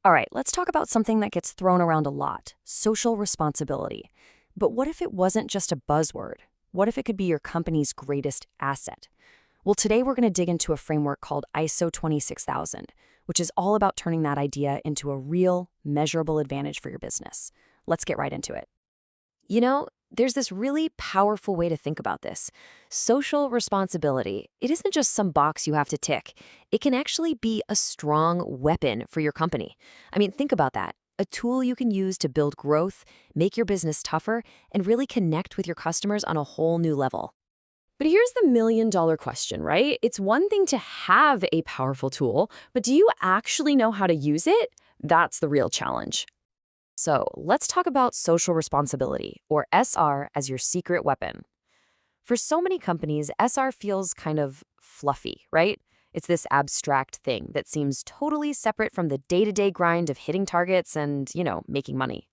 All right, let's talk about something that gets thrown around a lot: social responsibility. But what if it wasn't just a buzzword? What if it could be your company's greatest asset? Well, today we're going to dig into a framework called ISO 26000, which is all about turning that idea into a real, measurable advantage for your business. Let's get right into it. There's this really powerful way to think about this. Social responsibility, it isn't just some box you have to tick. It can actually be a strong weapon for your company. I mean, think about that. A tool you can use to build growth, make your business tougher, and really connect with your customers on a whole new level. But here's the million-dollar question, right? It's one thing to have a powerful tool, but do you actually know how to use it? That's the real challenge. So let's talk about social responsibility, or SR, as your secret weapon. For so many companies, SR feels kind of fluffy, right? It's this abstract thing that seems totally separate from the day-to-day grind of hitting targets and, making money.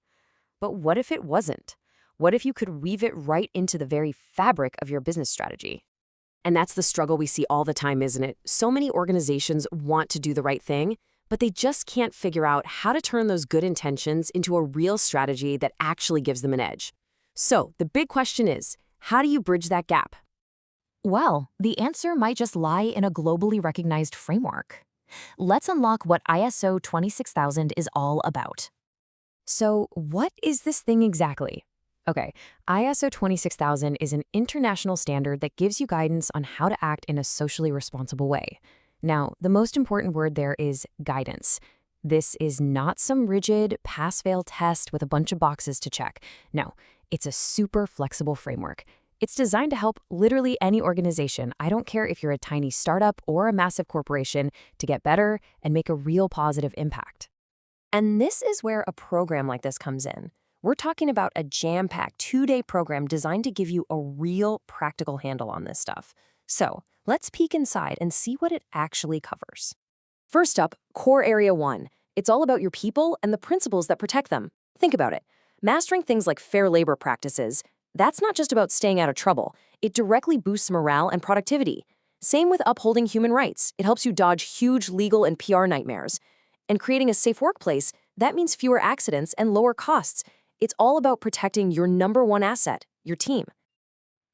But what if it wasn't? What if you could weave it right into the very fabric of your business strategy? And that's the struggle we see all the time, isn't it? So many organizations want to do the right thing, but they just can't figure out how to turn those good intentions into a real strategy that actually gives them an edge. So the big question is, how do you bridge that gap? Well, the answer might just lie in a globally recognized framework. Let's unlock what ISO 26000 is all about. So what is this thing exactly? Okay, ISO 26000 is an international standard that gives you guidance on how to act in a socially responsible way. Now, the most important word there is guidance. This is not some rigid pass-fail test with a bunch of boxes to check. No, it's a super flexible framework. It's designed to help literally any organization, I don't care if you're a tiny startup or a massive corporation, to get better and make a real positive impact. And this is where a program like this comes in. We're talking about a jam-packed 2-day program designed to give you a real practical handle on this stuff. So let's peek inside and see what it actually covers. First up, Core Area 1. It's all about your people and the principles that protect them. Think about it. Mastering things like fair labor practices, that's not just about staying out of trouble. It directly boosts morale and productivity. Same with upholding human rights. It helps you dodge huge legal and PR nightmares. And creating a safe workplace, that means fewer accidents and lower costs. It's all about protecting your number one asset, your team.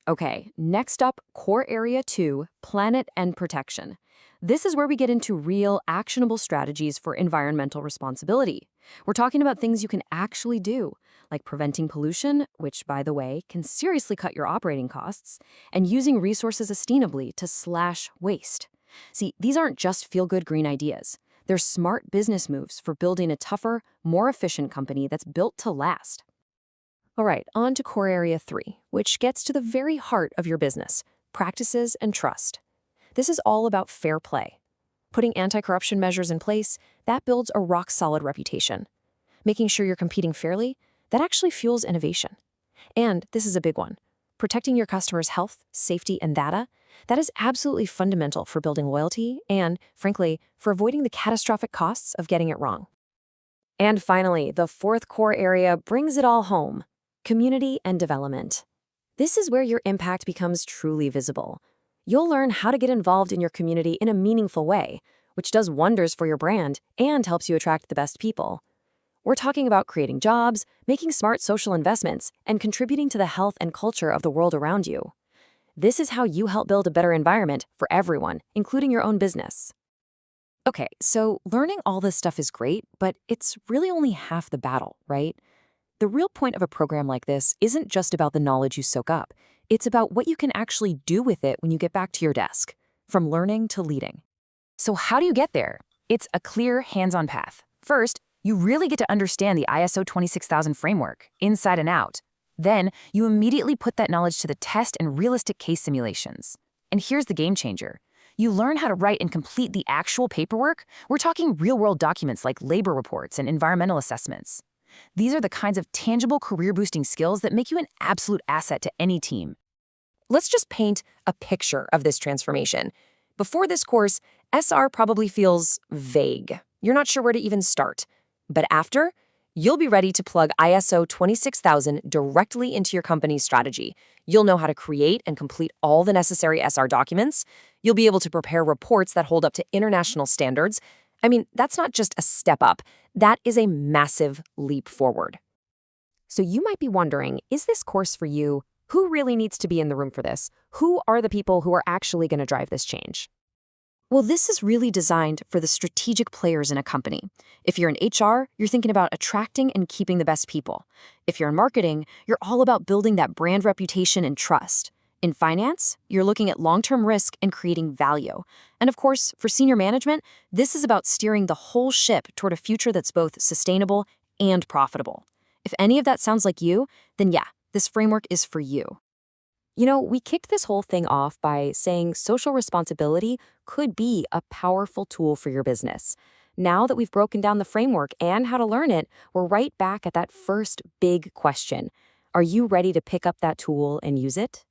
Okay, next up, Core Area 2, Planet and Protection. This is where we get into real, actionable strategies for environmental responsibility. We're talking about things you can actually do, like preventing pollution, which, by the way, can seriously cut your operating costs, and using resources sustainably to slash waste. See, these aren't just feel-good green ideas. They're smart business moves for building a tougher, more efficient company that's built to last. All right, on to Core Area 3, which gets to the very heart of your business: practices and trust. This is all about fair play. Putting anti-corruption measures in place, that builds a rock-solid reputation. Making sure you're competing fairly, that actually fuels innovation. And this is a big one: protecting your customers' health, safety, and data. That is absolutely fundamental for building loyalty and, frankly, for avoiding the catastrophic costs of getting it wrong. And finally, the fourth core area brings it all home: community and development. This is where your impact becomes truly visible. You'll learn how to get involved in your community in a meaningful way, which does wonders for your brand and helps you attract the best people. We're talking about creating jobs, making smart social investments, and contributing to the health and culture of the world around you. This is how you help build a better environment for everyone, including your own business. Okay, so learning all this stuff is great, but it's really only half the battle, right? The real point of a program like this isn't just about the knowledge you soak up. It's about what you can actually do with it when you get back to your desk, from learning to leading. So how do you get there? It's a clear, hands-on path. First, you really get to understand the ISO 26000 framework, inside and out. Then, you immediately put that knowledge to the test in realistic case simulations. And here's the game changer. You learn how to write and complete the actual paperwork. We're talking real-world documents like labor reports and environmental assessments. These are the kinds of tangible career-boosting skills that make you an absolute asset to any team. Let's just paint a picture of this transformation. Before this course, SR probably feels vague. You're not sure where to even start. But after, you'll be ready to plug ISO 26000 directly into your company's strategy. You'll know how to create and complete all the necessary SR documents. You'll be able to prepare reports that hold up to international standards. I mean, that's not just a step up. That is a massive leap forward. So you might be wondering, is this course for you? Who really needs to be in the room for this? Who are the people who are actually going to drive this change? Well, this is really designed for the strategic players in a company. If you're in HR, you're thinking about attracting and keeping the best people. If you're in marketing, you're all about building that brand reputation and trust. In finance, you're looking at long-term risk and creating value. And of course, for senior management, this is about steering the whole ship toward a future that's both sustainable and profitable. If any of that sounds like you, then yeah, this framework is for you. You know, we kicked this whole thing off by saying social responsibility could be a powerful tool for your business. Now that we've broken down the framework and how to learn it, we're right back at that first big question. Are you ready to pick up that tool and use it?